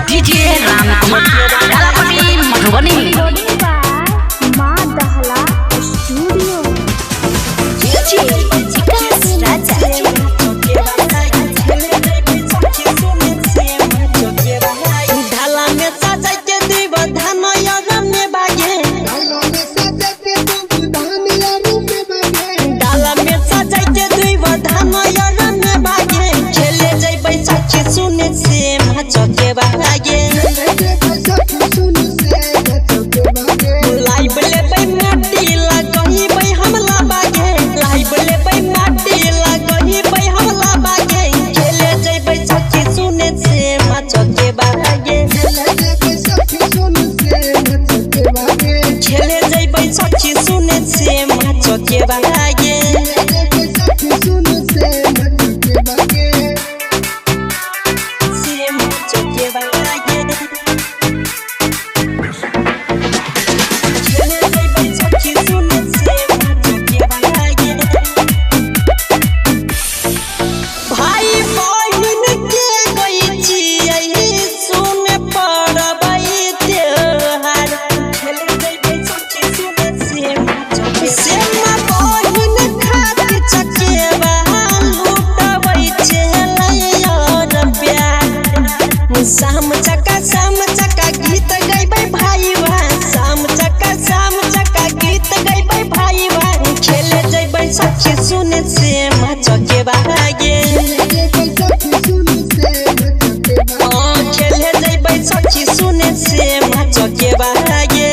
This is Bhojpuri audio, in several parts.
डीजे रामकुमार गलापति मधुबनी माँ दहला स्टूडियो ढाला में सजा के दीव धान यार में बागे डाला में सजा के दीव धान यार में बागे खेले जइबै सखी सुने से मचके बागे लाइव लेबै माटी लगहिबै हमला बागे लाइव लेबै माटी लगहिबै हमला बागे खेले जइबै सखी सुने से मचके बागे खेले जइबै सखी सुने से मचके बागे शाम चका गीत गइबै भाई शाम चका गीत गइबै भाई खेले जइबै सखी सुने से मचके बागे खेले जइबै सखी सुने से मचके बागे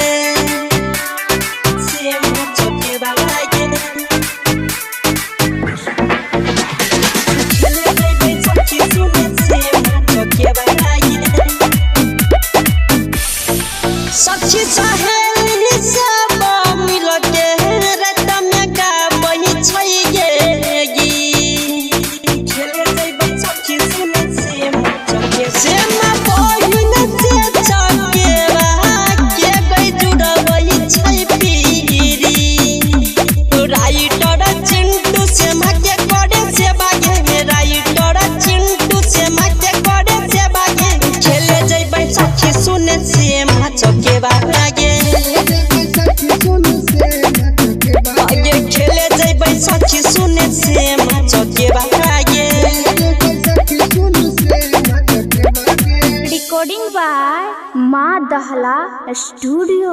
सखी सहेली सब मिलके रात में गाबै छै गे खेले जइबै सखी सुने से मचके से ना बहिन से चके के गई जुड़बै छै पीरी राइटर चिंटू से मके करे से बागे राइटर चिंटू से मके करे से बागे खेले जइबै सखी सुने से मचके बागे खेले जइबै सखी सुने से मचके बागे रिकॉर्डिंग बाय माँ दहला स्टूडियो।